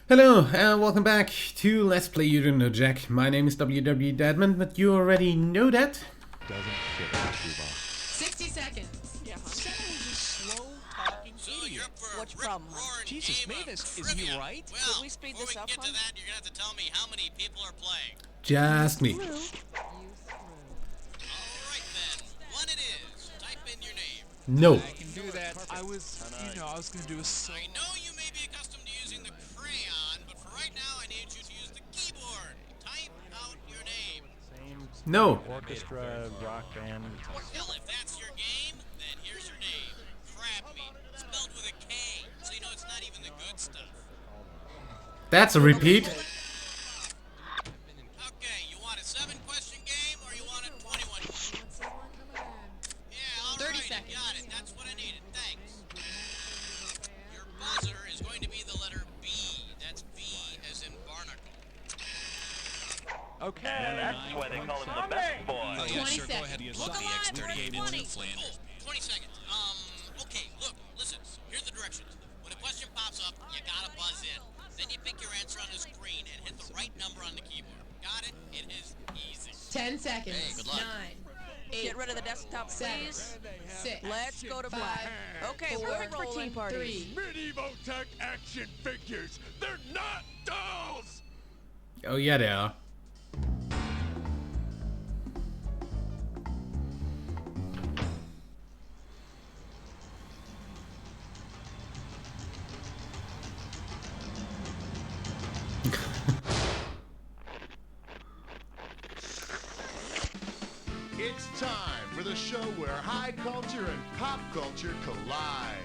Hello and welcome back to Let's Play You Don't Know Jack. My name is WW Deadman, but you already know that. Doesn't fit the shoebox. 60 seconds. Yeah, someone just slow talking idiot. What's your problem, hon? Jesus, Mavis, is he right? Well, Could we speed before this we up, can get hon? to that, you're gonna have to tell me how many people are playing. Just me. All right then, one it is. Type in your name. No. I can do that. I was gonna do a I know you may be accustomed to using the crayon, but for right now, I need you to use the keyboard. Type out your name. No. Orchestra, rock band. Well, if that's your game, then here's your name. Crab meat, spelled with a K, so you know it's not even the good stuff. That's a repeat. Okay, you want a 7-question game or you want a 21? Yeah, all 30 right, seconds. got it. That's what I needed. Thanks. Your buzzer is going to be the letter B. That's B as in barnacle. Okay. That's why they call him the best boy. Oh, yeah, 20 sure, go ahead. seconds. Look the X38 into the Flanders. Cool. 20 seconds. Okay, look, listen. Here's the directions. When a question pops up, you gotta buzz in. Then you pick your answer on the screen and hit the right number on the keyboard. Got it? It is easy. 10 seconds. Hey, good luck. 9, 8, Get rid of the desktop, 7, please. 6. Let's go to black. 5, Okay, 4, we're for tea parties. 3. Medieval tech action figures. They're not dolls. Oh yeah, they are. It's time for the show where high culture and pop culture collide.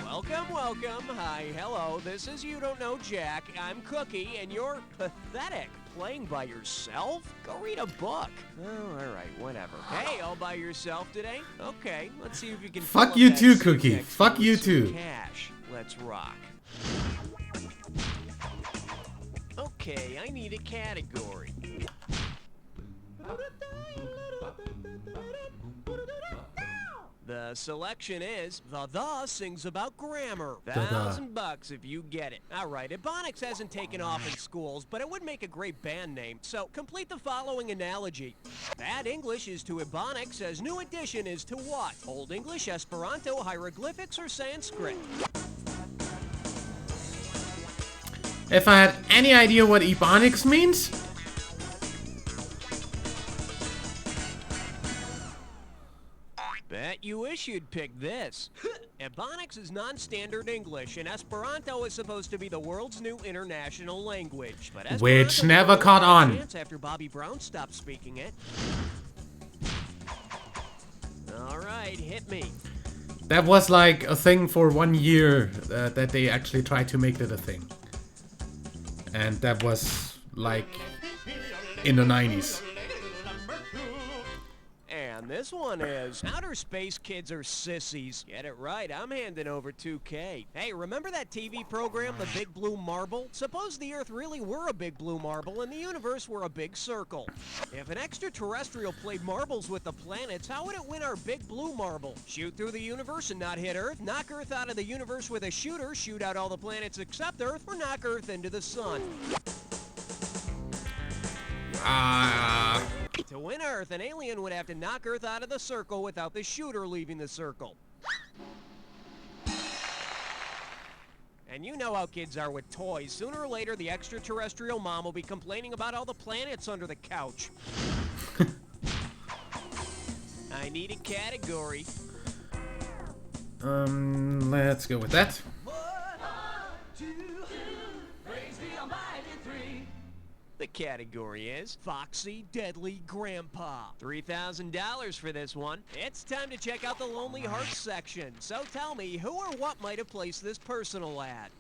Welcome, welcome. Hi, hello. This is You Don't Know Jack. I'm Cookie, and you're pathetic. Playing by yourself? Go read a book. Oh, all right, whatever. Hey, all by yourself today? Okay, let's see if you can. Fuck fill up you that too, suit Cookie. next Fuck to you some too. Cash. Let's rock. Okay, I need a category. The selection is The sings about grammar. The. $1,000 if you get it. All right, Ebonics hasn't taken off in schools, but it would make a great band name. So complete the following analogy. Bad English is to Ebonics as new addition is to what? Old English, Esperanto, hieroglyphics, or Sanskrit? If I had any idea what Ebonics means, Bet you wish you'd pick this. Ebonics is non-standard English, and Esperanto is supposed to be the world's new international language. But Which Esperanto never only caught got a on. chance after Bobby Brown stopped speaking it. All right, hit me. that was like a thing for 1 year that they actually tried to make it a thing. And that was like in the 90s. And this one is Outer Space Kids Are Sissies. Get it right, I'm handing over 2K. Hey, remember that TV program, The Big Blue Marble? Suppose the Earth really were a big blue marble and the universe were a big circle. If an extraterrestrial played marbles with the planets, how would it win our big blue marble? Shoot through the universe and not hit Earth? Knock Earth out of the universe with a shooter, shoot out all the planets except Earth, or knock Earth into the sun? To win Earth, an alien would have to knock Earth out of the circle without the shooter leaving the circle. And you know how kids are with toys. Sooner or later, the extraterrestrial mom will be complaining about all the planets under the couch. I need a category. Let's go with that. The category is Foxy Deadly Grandpa. $3,000 for this one. It's time to check out the Lonely Hearts section. So tell me, who or what might have placed this personal ad?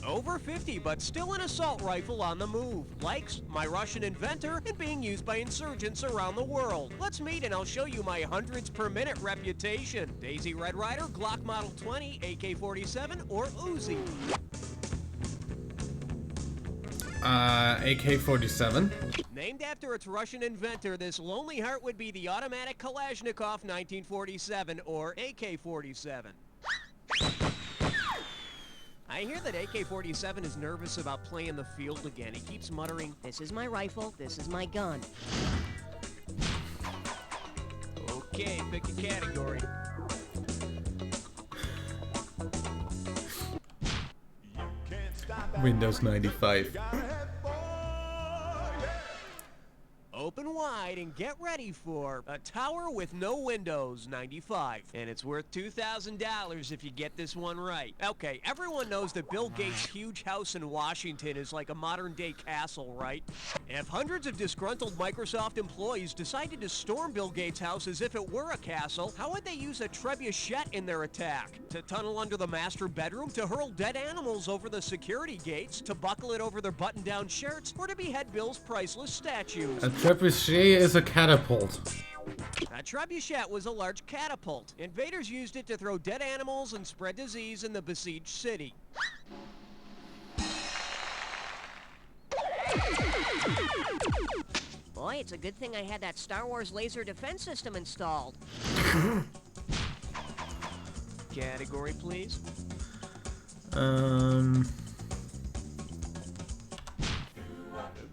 Over 50, but still an assault rifle on the move. Likes, my Russian inventor, and being used by insurgents around the world. Let's meet and I'll show you my hundreds per minute reputation. Daisy Red Ryder, Glock Model 20, AK-47, or Uzi. AK-47. Named after its Russian inventor, this Lonely Heart would be the automatic Kalashnikov 1947 or AK-47. I I hear that AK-47 is nervous about playing the field again. He keeps muttering, "This is my rifle, this is my gun." Okay, pick a category. Windows 95. Open wide and get ready for a tower with no windows 95. And it's worth $2,000 if you get this one right. Okay, everyone knows that Bill Gates' huge house in Washington is like a modern-day castle, right? If hundreds of disgruntled Microsoft employees decided to storm Bill Gates' house as if it were a castle, how would they use a trebuchet in their attack? To tunnel under the master bedroom, to hurl dead animals over the security gates, to buckle it over their button-down shirts, or to behead Bill's priceless statues? A trebuchet is a catapult. A trebuchet was a large catapult. Invaders used it to throw dead animals and spread disease in the besieged city. Boy, it's a good thing I had that Star Wars laser defense system installed. Category, please.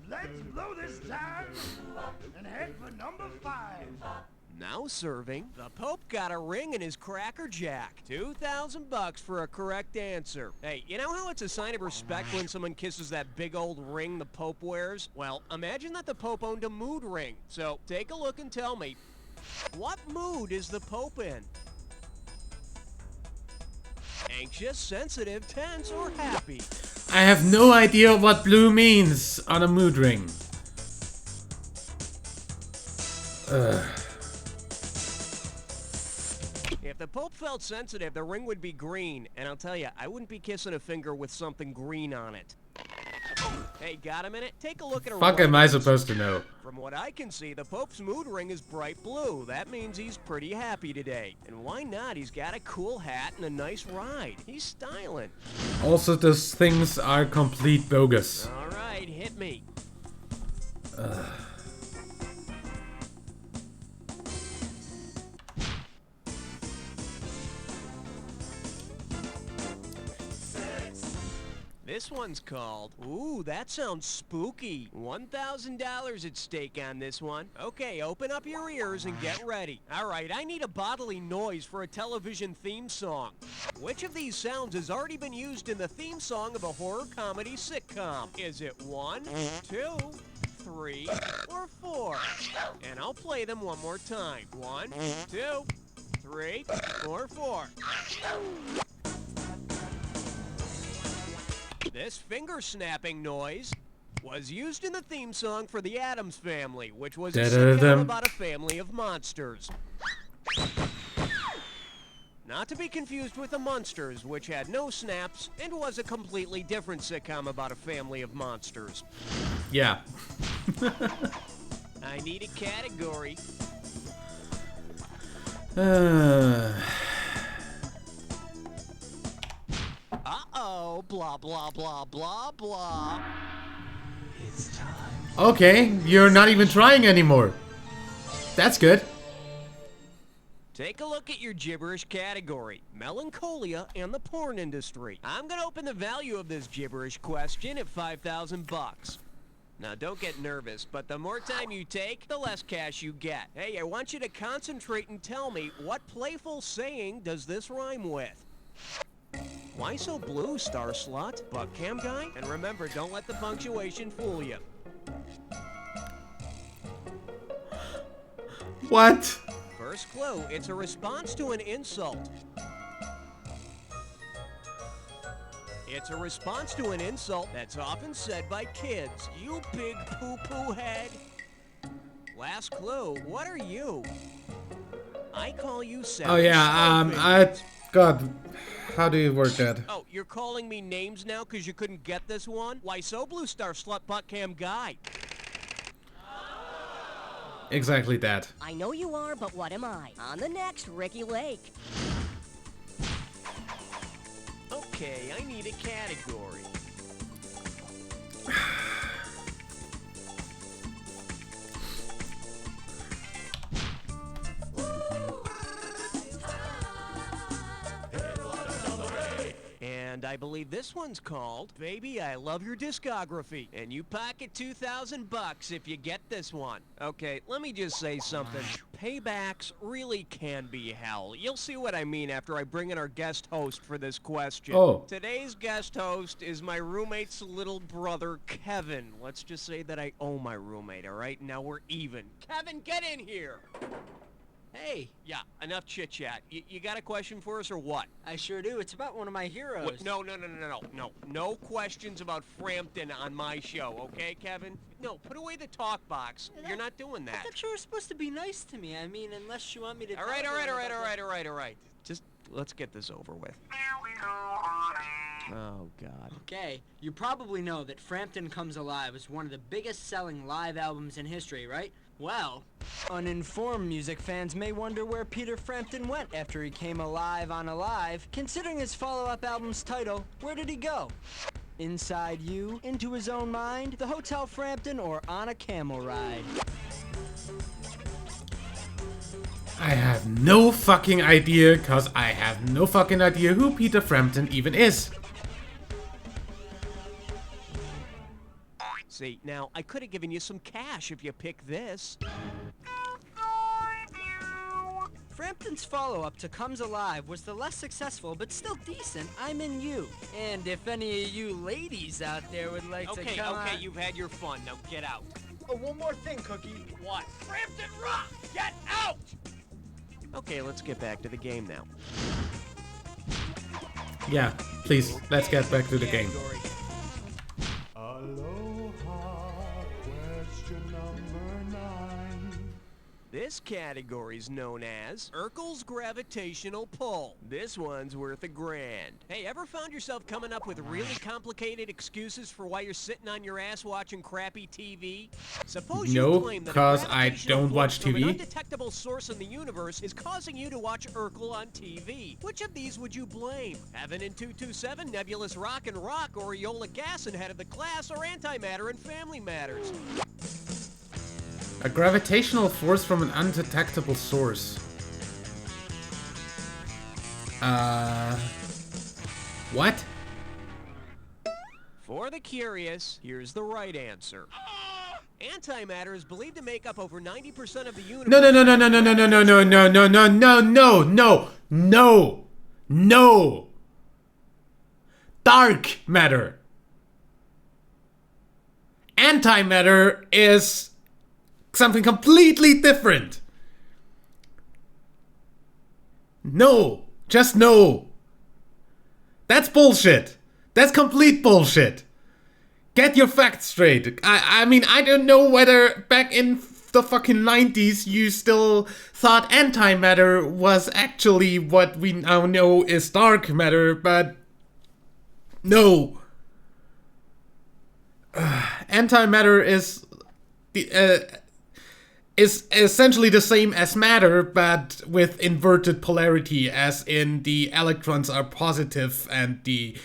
Let's blow this time and head for number 5. Now serving, the Pope got a ring in his Cracker Jack. $2,000 for a correct answer. Hey, you know how it's a sign of respect when someone kisses that big old ring the Pope wears? Well, imagine that the Pope owned a mood ring. So take a look and tell me, what mood is the Pope in? Anxious, sensitive, tense, or happy? I have no idea what blue means on a mood ring. If the Pope felt sensitive, the ring would be green. And I'll tell you, I wouldn't be kissing a finger with something green on it. Hey, got a minute? Take a look at a Fuck am I supposed to know? From what I can see, the Pope's mood ring is bright blue. That means he's pretty happy today. And why not? He's got a cool hat and a nice ride. He's styling. Also, those things are complete bogus. All right, hit me. This one's called, ooh, that sounds spooky. $1,000 at stake on this one. Okay, open up your ears and get ready. All right, I need a bodily noise for a television theme song. Which of these sounds has already been used in the theme song of a horror comedy sitcom? Is it 1, 2, 3, or 4? And I'll play them one more time. 1, 2, 3, or 4. This finger-snapping noise was used in the theme song for The Addams Family, which was a sitcom about a family of monsters. Not to be confused with The Munsters, which had no snaps and was a completely different sitcom about a family of monsters. Yeah. I need a category. Uh-oh, blah, blah, blah, blah, blah. It's time. Okay, you're not even trying anymore. That's good. Take a look at your gibberish category, melancholia and the porn industry. I'm gonna open the value of this gibberish question at $5,000. Now don't get nervous, but the more time you take, the less cash you get. Hey, I want you to concentrate and tell me, what playful saying does this rhyme with? Why so blue, Star Slut? Butt cam guy? And remember, don't let the punctuation fool you. What? First clue, it's a response to an insult. It's a response to an insult that's often said by kids. You big poo-poo head. Last clue, what are you? I call you Seven. Oh yeah, God, how do you work that? Oh, you're calling me names now because you couldn't get this one? Why so, Blue Star Slut Butt Cam Guy? Exactly that. I know you are, but what am I? On the next, Ricky Lake. Okay, I need a category. And I believe believe this one's called Baby, I Love Your Discography. And you pocket $2,000 if you get this one. Okay, let me just say something. Paybacks really can be hell. You'll see what I mean after I bring in our guest host for this question. Oh. Today's guest host is my roommate's little brother, Kevin. Let's just say that I owe my roommate, all right? Now we're even. Kevin, get in here! Hey, Yeah, enough chit-chat. You got a question for us or what? I sure do. It's about one of my heroes. What? No. No questions about Frampton on my show, okay, Kevin? No, put away the talk box. You're not doing I that. thought you were supposed to be nice to me. I mean, unless you want me to... All right. Just let's get this over with. Oh, God. Okay, you probably know that Frampton Comes Alive is one of the biggest selling live albums in history, right? Well, uninformed music fans may wonder where Peter Frampton went after he came alive on Alive. Considering his follow-up album's title, where did he go? Inside you, into his own mind, the Hotel Frampton, or on a camel ride? I have no fucking idea, cause I have no fucking idea who Peter Frampton even is. See, now, I could have given you some cash if you picked this. Frampton's follow-up to Comes Alive was the less successful but still decent I'm in You. And if any of you ladies out there would like to come Okay, you've had your fun. Now get out. Oh, one more thing, Cookie. What? Frampton Rock! Get out! Okay, let's get back to the game now. Yeah, please, let's get back to the game. Category. Aloha, question number 9. This category's known as Urkel's Gravitational Pull. This one's worth $1,000. Hey, ever found yourself coming up with really complicated excuses for why you're sitting on your ass watching crappy TV? Suppose No, you claim that a 'cause I gravitational don't pull watch from an TV. undetectable source in the universe is causing you to watch Urkel on TV. Which of these would you blame? Heaven in 227, Nebulous Rock and Rock, Oriola Gas and Head of the Class, or Antimatter and Family Matters? A gravitational force from an undetectable source. What? For the curious, here's the right answer. Antimatter is believed to make up over 90% of the universe. No. Dark matter. Antimatter is something completely different. No. Just no. That's bullshit. That's complete bullshit. Get your facts straight. I mean, I don't know whether back in the fucking 90s you still thought antimatter was actually what we now know is dark matter, but no. Antimatter is essentially the same as matter, but with inverted polarity, as in the electrons are positive and the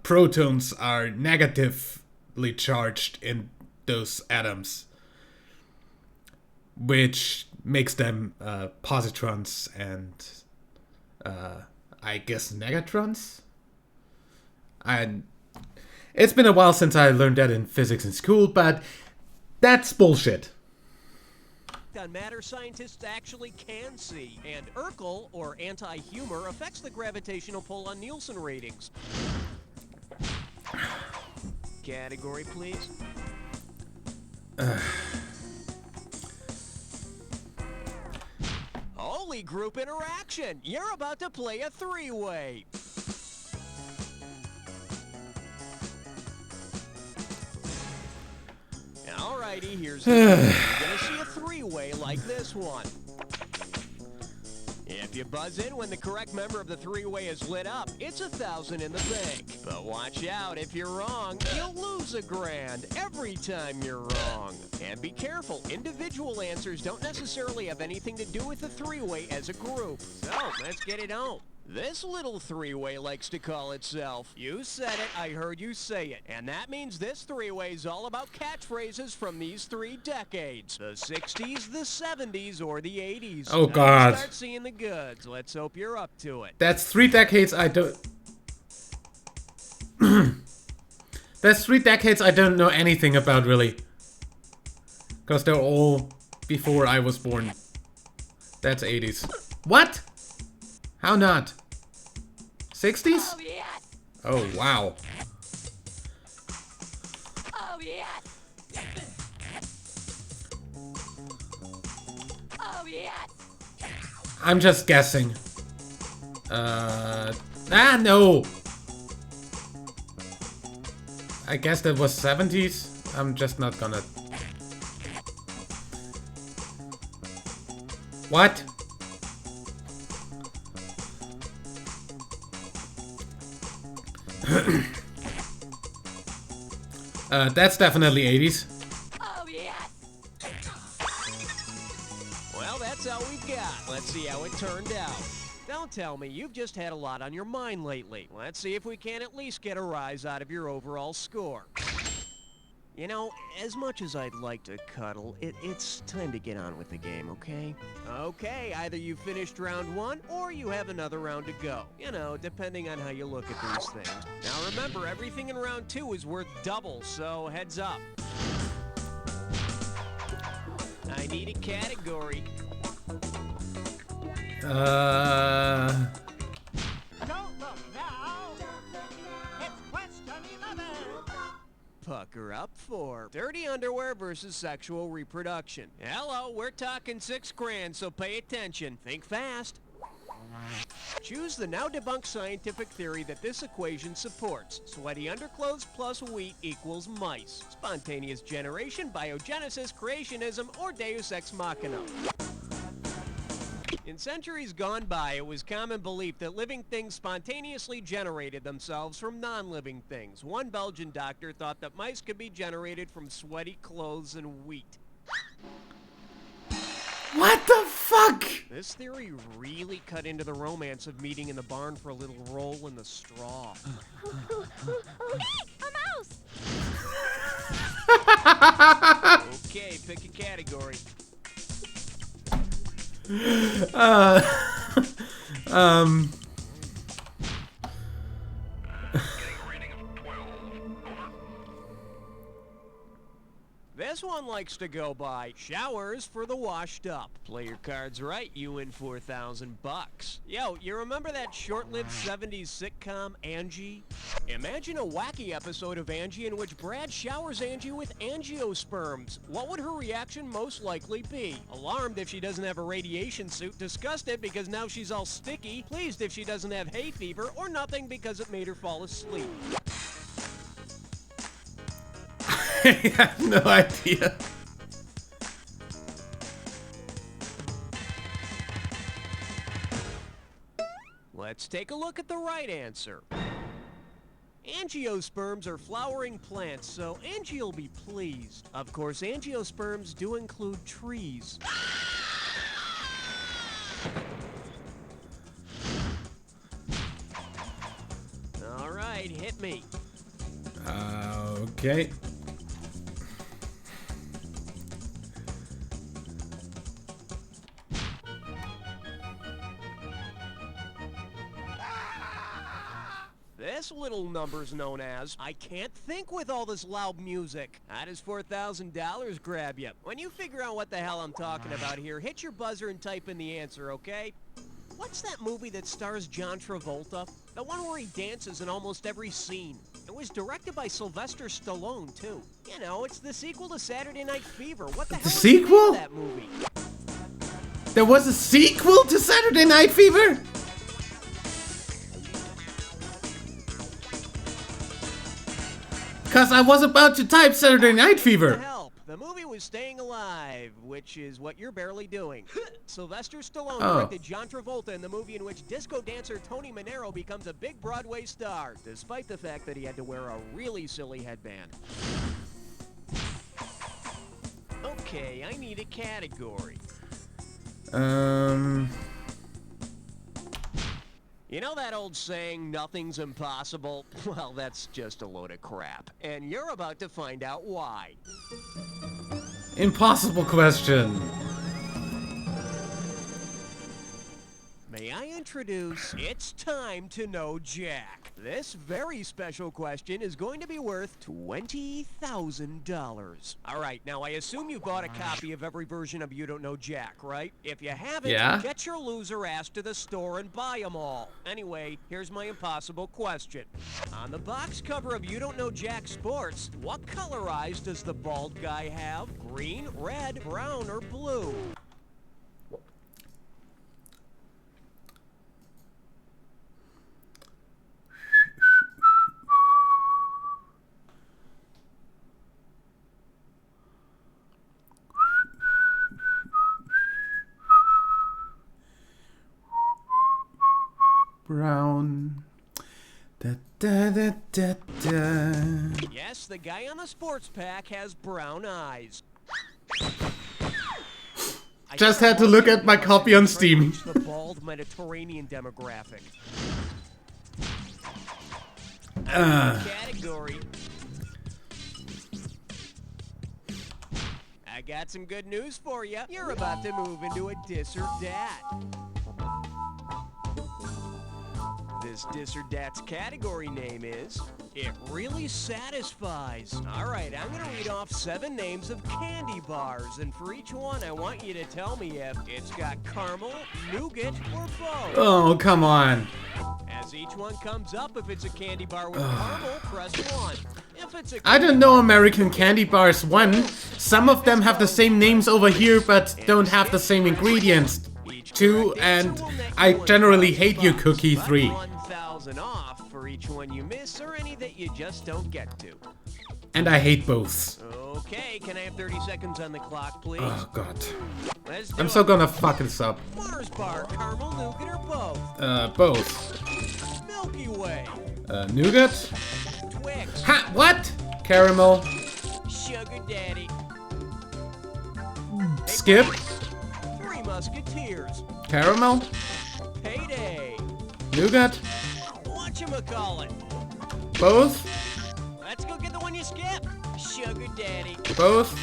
protons are negatively charged in those atoms, which makes them positrons and I guess negatrons. And it's been a while since I learned that in physics in school, but that's bullshit. On matter scientists actually can see, and Urkel, or anti-humor, affects the gravitational pull on Nielsen ratings. Category, please. Holy group interaction! You're about to play a three-way. Alrighty, here's the You're gonna see a three-way like this one. If you buzz in when the correct member of the three-way is lit up, it's $1,000 in the bank. But watch out, if you're wrong, you'll lose $1,000 every time you're wrong. And be careful, individual answers don't necessarily have anything to do with the three-way as a group. So, let's get it on. This little three-way likes to call itself, you said it, I heard you say it. And that means this three-way is all about catchphrases from these 3 decades. The 60s, the 70s, or the 80s. Oh, Now God. Start seeing the goods. Let's hope you're up to it. That's 3 decades I don't... There's 3 decades I don't know anything about, really. Because they're all before I was born. That's 80s. What? How not? 60s? Oh, yeah. Oh, wow. Oh, yeah. Oh, yeah. I'm just guessing. No! I guess that was 70s. I'm just not gonna... What? That's definitely 80s. Oh, yeah. Well, that's all we've got. Let's see how it turned out. Don't tell me you've just had a lot on your mind lately. Let's see if we can at least get a rise out of your overall score. You know, as much as I'd like to cuddle, it's time to get on with the game, okay? Okay, either you finished round 1 or you have another round to go. You know, depending on how you look at these things. Now remember, everything in round 2 is worth double, so heads up. I need a category. Don't look now. It's question 11. Pucker up for dirty underwear versus sexual reproduction. Hello, we're talking $6 grand, so pay attention. Think fast. Choose the now debunked scientific theory that this equation supports. Sweaty underclothes plus wheat equals mice. Spontaneous generation, biogenesis, creationism, or deus ex machina. In centuries gone by, it was common belief that living things spontaneously generated themselves from non-living things. One Belgian doctor thought that mice could be generated from sweaty clothes and wheat. What the fuck? This theory really cut into the romance of meeting in the barn for a little roll in the straw. A mouse. Okay, pick a category. This one likes to go by showers for the washed up. Play your cards right, you win $4,000. Yo, you remember that short-lived 70s sitcom, Angie? Imagine a wacky episode of Angie in which Brad showers Angie with angiosperms. What would her reaction most likely be? Alarmed if she doesn't have a radiation suit, disgusted because now she's all sticky, pleased if she doesn't have hay fever, or nothing because it made her fall asleep. I have no idea. Let's take a look at the right answer. Angiosperms are flowering plants, so Angie will be pleased. Of course, angiosperms do include trees. All right, hit me. Okay. This little number's known as, I can't think with all this loud music. How does $4,000 grab you? When you figure out what the hell I'm talking about here, hit your buzzer and type in the answer, okay? What's that movie that stars John Travolta? The one where he dances in almost every scene. It was directed by Sylvester Stallone, too. You know, it's the sequel to Saturday Night Fever. What the hell is the name sequel? of that movie? There was a sequel to Saturday Night Fever? Cause I was about to type Saturday Night Fever. Help. The movie was Staying Alive, which is what you're barely doing. Sylvester Stallone Oh. directed John Travolta in the movie in which disco dancer Tony Manero becomes a big Broadway star, despite the fact that he had to wear a really silly headband. Okay, I need a category. You know that old saying, nothing's impossible? Well, that's just a load of crap. And you're about to find out why. Impossible question. May I introduce It's Time to Know Jack. This very special question is going to be worth $20,000. All right, now I assume you bought a copy of every version of You Don't Know Jack, right? If you haven't, Yeah. get your loser ass to the store and buy them all. Anyway, here's my impossible question. On the box cover of You Don't Know Jack Sports, what color eyes does the bald guy have? Green, red, brown, or blue? Brown. Da, da, da, da, da. Yes, the guy on the sports pack has brown eyes. Just had to look at my copy on Steam. The bald Mediterranean demographic. Category. I got some good news for you. You're about to move into a dis or dat. This dis or dat's category name is It Really Satisfies. All right, I'm going to read off 7 names of candy bars, and for each one, I want you to tell me if it's got caramel, nougat, or both. Oh, come on. As each one comes up, if it's a candy bar with caramel, press 1. If it's a I don't know American candy bars 1. Some of them have the same names over here, but don't have the same ingredients. 2, and I generally hate you, Cookie 3. 1,000 off for each one you miss or any that you just don't get to. And I hate both. Okay, can I have 30 seconds on the clock, please? Oh god. Let's do I'm it. so gonna fuck this up. Mars bar, caramel, nougat, or both? Both. Milky Way, Nougat? Twix, Ha! What? Caramel. Sugar Daddy, Skip. 3 Musketeers, Caramel. Payday, Nougat. whatchamacallit. Both. Let's go get the one you skipped. Sugar Daddy. Both.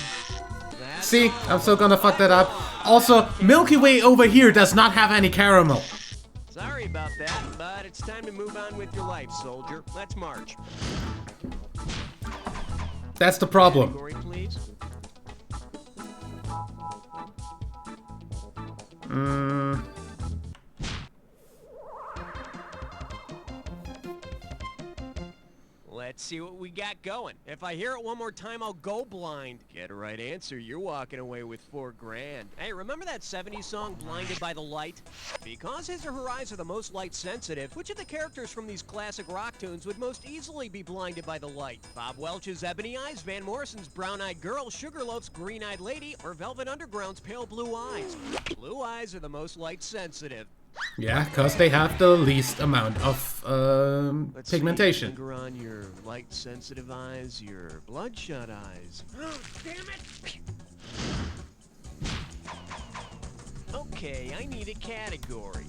That's See, all. I'm so gonna fuck that up. Also, Milky Way over here does not have any caramel. Sorry about that, but it's time to move on with your life, soldier. Let's march. That's the problem. Category, please. Let's see what we got going. If I hear it one more time, I'll go blind. Get a right answer, you're walking away with $4 grand. Hey, remember that 70s song, Blinded by the Light? Because his or her eyes are the most light sensitive, which of the characters from these classic rock tunes would most easily be blinded by the light? Bob Welch's Ebony Eyes, Van Morrison's Brown-Eyed Girl, Sugarloaf's Green-Eyed Lady, or Velvet Underground's Pale Blue Eyes? Blue eyes are the most light sensitive. Yeah, because they have the least amount of Let's pigmentation. See, finger on your light sensitive eyes, your bloodshot eyes. Damn it! Okay, I need a category.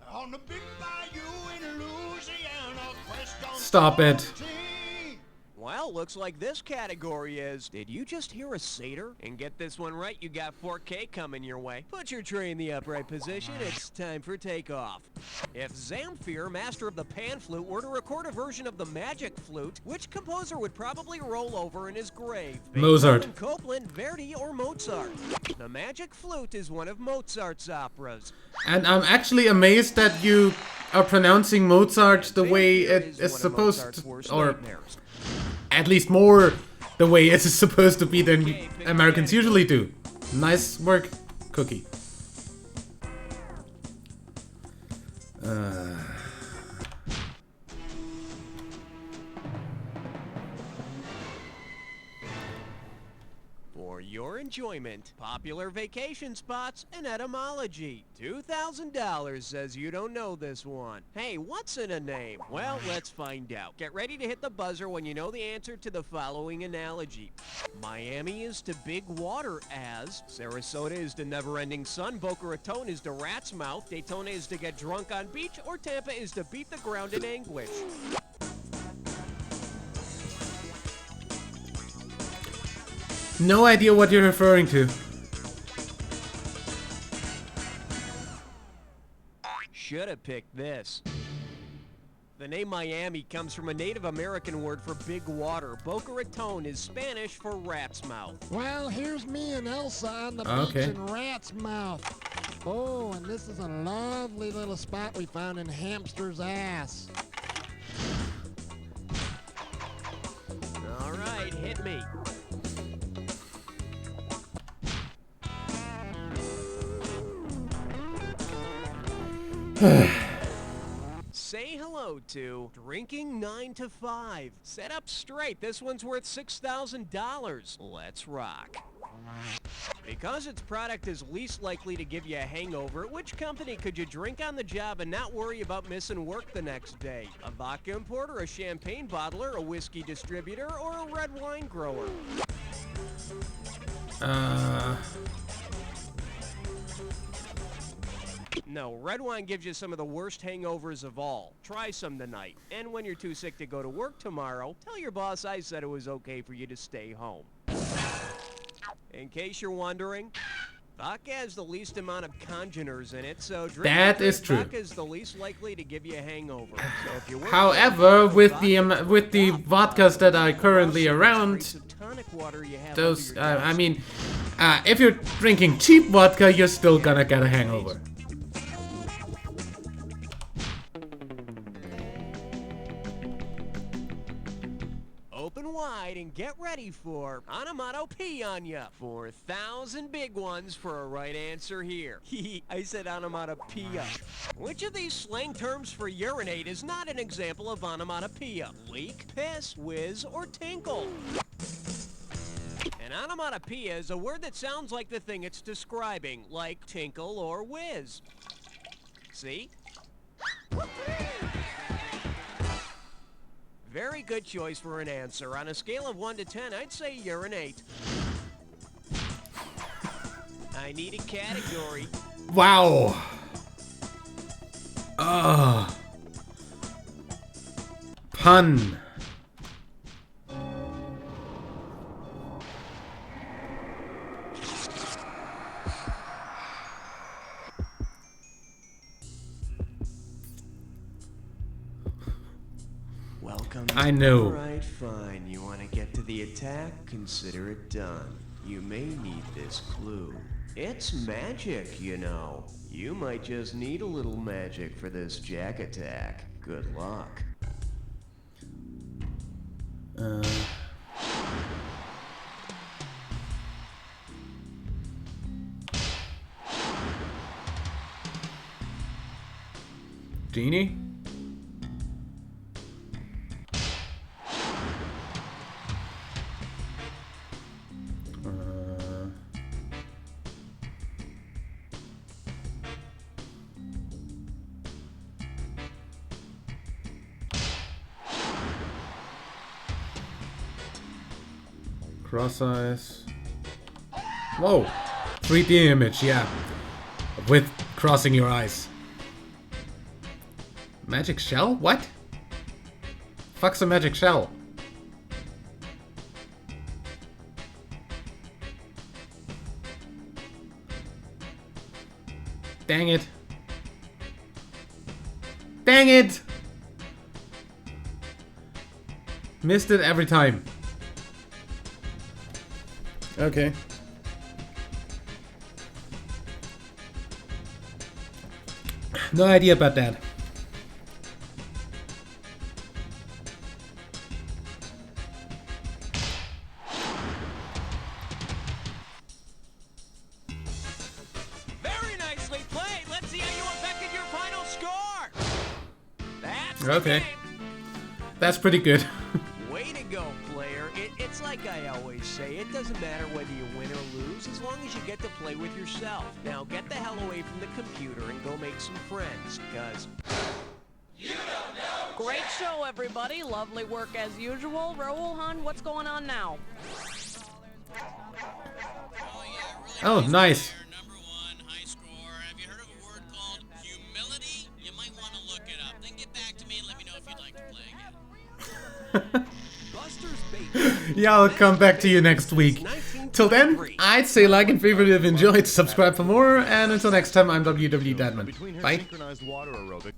On the big bayou in Louisiana, crest on Stop it. 14. Well, looks like this category is, did you just hear a satyr? And get this one right, you got 4K coming your way. Put your tray in the upright position, it's time for takeoff. If Zamfir, master of the pan flute, were to record a version of the magic flute, which composer would probably roll over in his grave? Mozart. Beethoven, Copland, Verdi, or Mozart? The magic flute is one of Mozart's operas. And I'm actually amazed that you are pronouncing Mozart the way Zamfir it is is one of supposed Mozart's to, worst or nightmares. at least more the way it is supposed to be than Americans usually do. Nice work, Cookie. For your enjoyment, popular vacation spots and etymology. $2,000 says you don't know this one. Hey, what's in a name? Well, let's find out. Get ready to hit the buzzer when you know the answer to the following analogy. Miami is to big water as, Sarasota is to never-ending sun, Boca Raton is to rat's mouth, Daytona is to get drunk on beach, or Tampa is to beat the ground in anguish. No idea what you're referring to. should have picked this. The name Miami comes from a Native American word for big water. Boca Raton is Spanish for rat's mouth. Well, here's me and Elsa on the beach in Rat's Mouth. Oh, and this is a lovely little spot we found in Hamster's Ass. All right, hit me. Say hello to Drinking 9 to 5. Set up straight. This one's worth $6,000. Let's rock. Because its product is least likely to give you a hangover, which company could you drink on the job and not worry about missing work the next day? A vodka importer, a champagne bottler, a whiskey distributor, or a red wine grower? No, red wine gives you some of the worst hangovers of all. Try some tonight. And when you're too sick to go to work tomorrow, tell your boss I said it was okay for you to stay home. In case you're wondering, vodka has the least amount of congeners in it, so that is true. Vodka is the least likely to give you a hangover. So if you However, with the vodkas that are currently around, those I mean, if you're drinking cheap vodka, you're still gonna get a hangover. Open wide and get ready for onomatopoeia. 4,000 big ones for a right answer here. I said onomatopoeia. Which of these slang terms for urinate is not an example of onomatopoeia? Leak, piss, whiz, or tinkle? An onomatopoeia is a word that sounds like the thing it's describing, like tinkle or whiz. See? Very good choice for an answer. On a scale of 1 to 10, I'd say urinate. I need a category. Wow. Pun. Welcome. I know. Alright, fine. You want to get to the attack? Consider it done. You may need this clue. It's magic, you know. You might just need a little magic for this jack attack. Good luck. Genie? Cross eyes. Whoa! 3D image, yeah. With crossing your eyes. Magic shell? What? Fuck's a magic shell? Dang it. Dang it! Missed it every time. Okay. No idea about that. Very nicely played. Let's see how you affected your final score. That's okay. That's pretty good. Way to go, player. It's like I always say, it doesn't matter whether you win or lose, as long as you get to play with yourself. Now get the hell away from the computer and go make some friends, because... You don't know. Great show, everybody. Lovely work as usual. Raoul Han, what's going on now? Oh, nice. Number one, high score. Have you heard of a word called humility? You might want to look it up. Then get back to me and let me know if you'd like to play again. Yeah, I'll come back to you next week. till then, I'd say like and favorite if you enjoyed, subscribe for more, and until next time, I'm WW Dadman. Bye. Synchronized water aerobic.